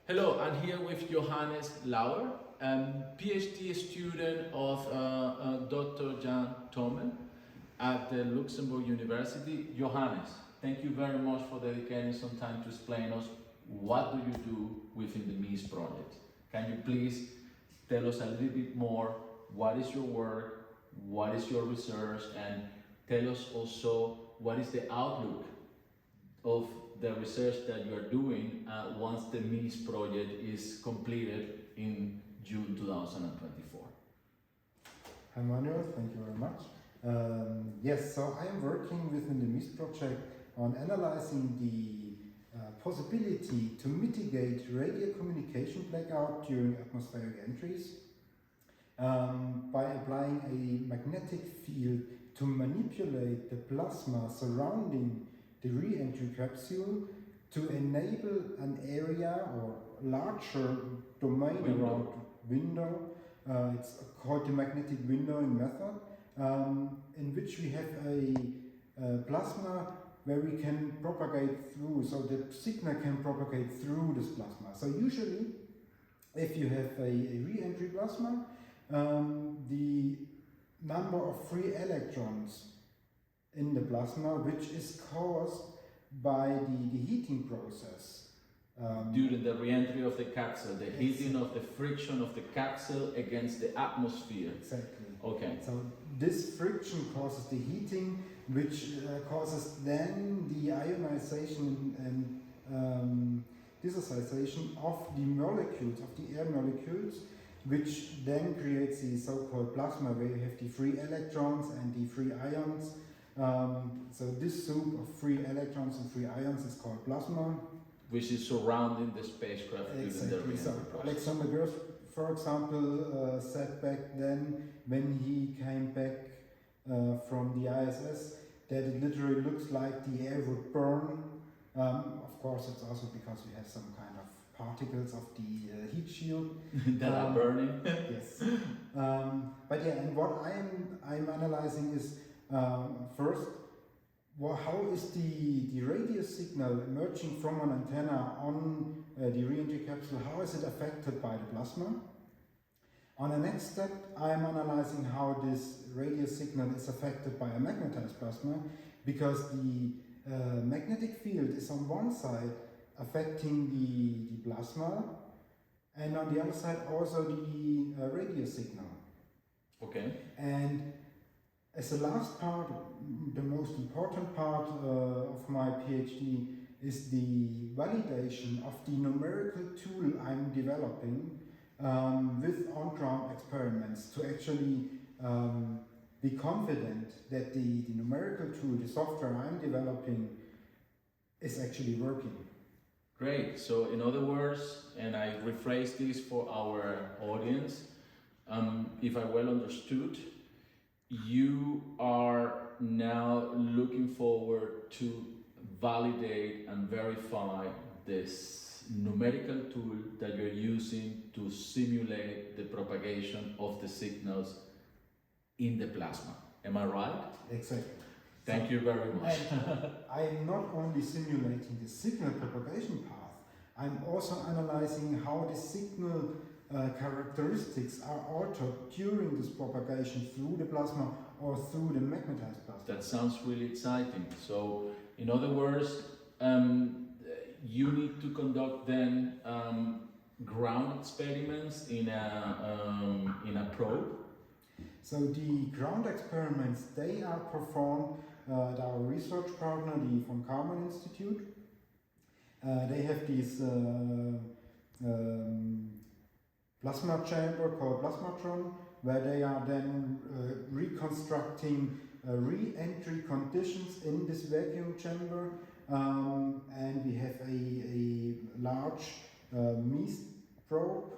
Hello, I'm here with Johannes Laur, PhD student of Dr. Jan Tommel at the Luxembourg University. Johannes, thank you very much for dedicating some time to explain us what do you do within the MEESST project. Can you please tell us a little bit more, what is your work, what is your research, and tell us also what is the outlook of the research that you are doing once the MEESST project is completed in June 2024. Hi Manuel, thank you very much. Yes, so I am working within the MEESST project on analyzing the possibility to mitigate radio communication blackout during atmospheric entries by applying a magnetic field to manipulate the plasma surrounding the re-entry capsule to enable an area or larger domain around window. It's called the magnetic windowing method, in which we have a plasma where we can propagate through, so the signal can propagate through this plasma. So usually, if you have a re-entry plasma, the number of free electrons in the plasma, which is caused by the heating process. During the re-entry of the capsule, the heating of the friction of the capsule against the atmosphere. Exactly. Okay. So this friction causes the heating, which causes then the ionization and dissociation of the molecules, of the air molecules, which then creates the so-called plasma, where you have the free electrons and the free ions. So this soup of free electrons and free ions is called plasma. Which is surrounding the spacecraft during the re-entry process. Alexander Gerst, for example, said back then, when he came back from the ISS, that it literally looks like the air would burn. Of course, it's also because we have some kind of particles of the heat shield that are burning. Yes. But yeah, and what I'm analyzing is first, how is the radio signal emerging from an antenna on the re-entry capsule, how is it affected by the plasma? On the next step, I am analyzing how this radio signal is affected by a magnetized plasma, because the magnetic field is on one side affecting the plasma, and on the other side also the radio signal. Okay. And as the last part, the most important part of my PhD is the validation of the numerical tool I'm developing with on-ground experiments to actually be confident that the numerical tool, the software I'm developing, is actually working. Great. So in other words, and I rephrase this for our audience, if I well understood, you are now looking forward to validate and verify this numerical tool that you're using to simulate the propagation of the signals in the plasma. Am I right? Exactly. Thank you very much. I am not only simulating the signal propagation path, I'm also analyzing how the signal characteristics are altered during this propagation through the plasma or through the magnetized plasma. That sounds really exciting. So, in other words, you need to conduct then ground experiments in a probe. So the ground experiments, they are performed at our research partner, the von Karman Institute. They have this plasma chamber called plasmatron, where they are then reconstructing re-entry conditions in this vacuum chamber, and we have a large MEESST probe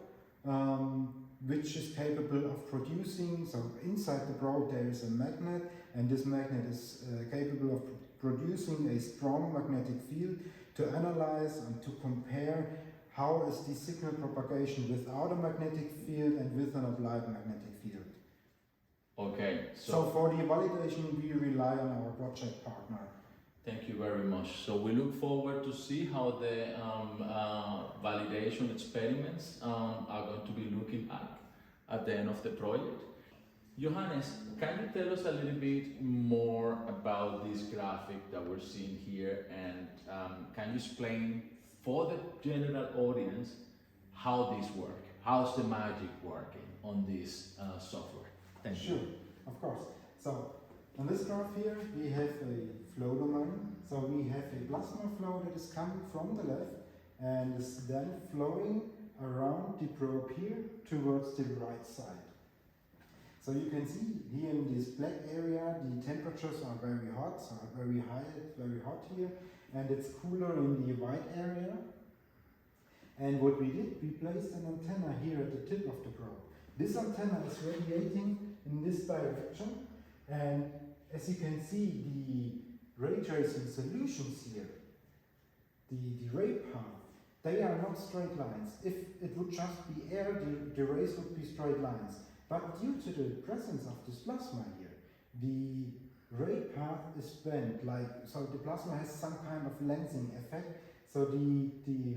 which is capable of producing, so inside the probe there is a magnet, and this magnet is capable of producing a strong magnetic field to analyze and to compare how is the signal propagation without a magnetic field and with an applied magnetic field. Okay. So for the validation we rely on our project partner. Thank you very much. So we look forward to see how the validation experiments are going to be looking like at the end of the project. Johannes, can you tell us a little bit more about this graphic that we're seeing here, and can you explain for the general audience how this works? How's the magic working on this software? Thank you. Sure, of course. So on this graph here, we have a flow domain. So we have a plasma flow that is coming from the left and is then flowing around the probe here towards the right side. So you can see here in this black area, the temperatures are very hot, so very high, very hot here, and it's cooler in the white area. And what we did, we placed an antenna here at the tip of the probe. This antenna is radiating in this direction, and as you can see, the ray tracing solutions here, the ray path, they are not straight lines. If it would just be air, the rays would be straight lines. But due to the presence of this plasma here, the ray path is bent, so the plasma has some kind of lensing effect, so the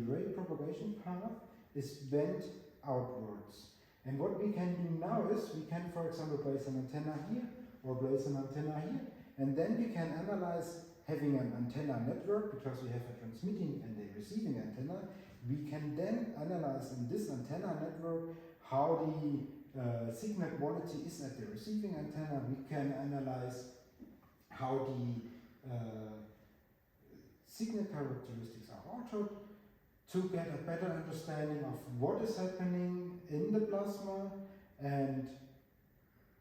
ray propagation path is bent outwards. And what we can do now is, we can for example place an antenna here, or place an antenna here, and then we can analyze, having an antenna network, because we have a transmitting and a receiving antenna, we can then analyze in this antenna network how the signal quality is at the receiving antenna. We can analyze how the signal characteristics are altered to get a better understanding of what is happening in the plasma and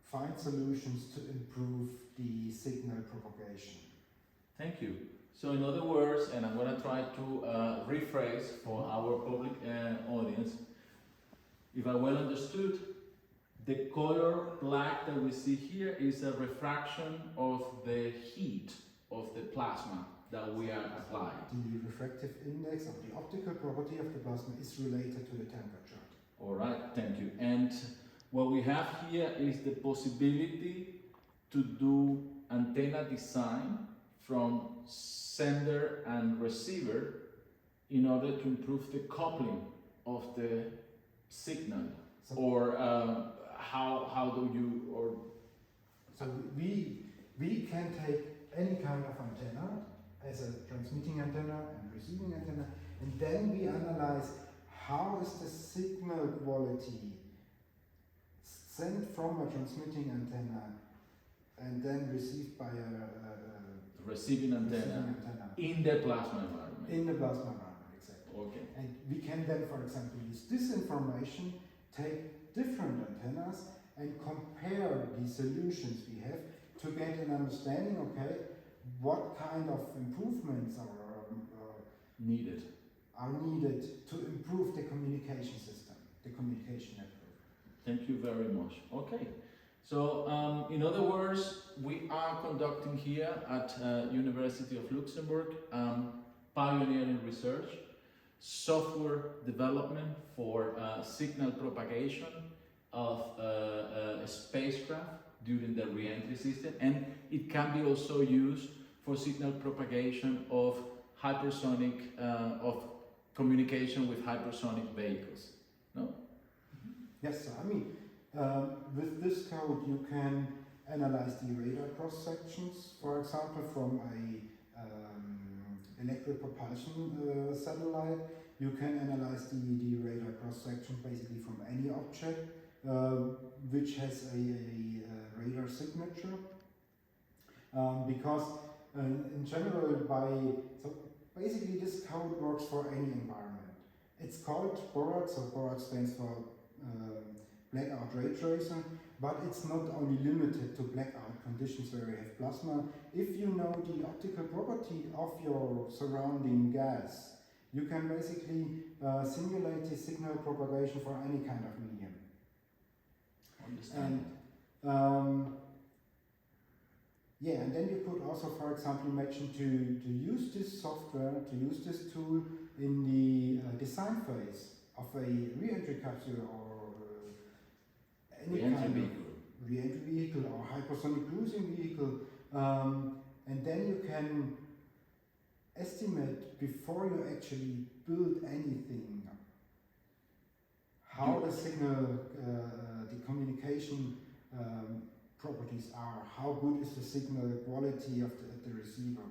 find solutions to improve the signal propagation. Thank you. So in other words, and I'm going to try to rephrase for our public audience, if I well understood, the color black that we see here is a refraction of the heat of the plasma that we are applying. The refractive index of the optical property of the plasma is related to the temperature. All right, thank you. And what we have here is the possibility to do antenna design from sender and receiver in order to improve the coupling of the signal, so or how do you, or so we can take any kind of antenna as a transmitting antenna and receiving antenna, and then we analyze how is the signal quality sent from a transmitting antenna and then received by a receiving antenna in the plasma environment. In the plasma environment, exactly. Okay. And we can then, for example, use this information, take different antennas and compare the solutions we have to get an understanding, okay, what kind of improvements are needed to improve the communication system, the communication network. Thank you very much. Okay. So, in other words, we are conducting here at University of Luxembourg pioneering research, software development for signal propagation of a spacecraft during the re-entry system, and it can be also used for signal propagation of hypersonic, of communication with hypersonic vehicles. No? Yes, I mean, with this code you can analyze the radar cross sections, for example, from a electric propulsion satellite. You can analyze the radar cross section basically from any object which has a radar signature, because in general so basically this code works for any environment. It's called BORAT, so BORAT stands for BlackOutRAy Tracer, but it's not only limited to blackout conditions where you have plasma. If you know the optical property of your surrounding gas, you can basically simulate the signal propagation for any kind of medium. Understand. And yeah, and then you could also, for example, imagine to use this software, to use this tool in the design phase of a re-entry capsule or any kind of re-entry vehicle or hypersonic cruising vehicle, and then you can estimate before you actually build anything how the signal, the communication properties are, how good is the signal quality of the receiver.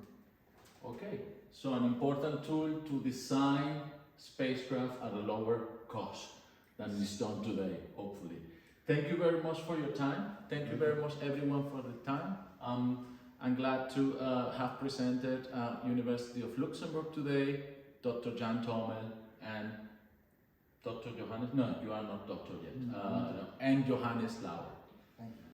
Okay, so an important tool to design spacecraft at a lower cost than is done today, hopefully. Thank you very much for your time. Thank you very much everyone for the time. I'm glad to have presented University of Luxembourg today, Dr. Jan Tommel and Dr. Johannes, no, you are not doctor yet, and Johannes Laur. Thank you.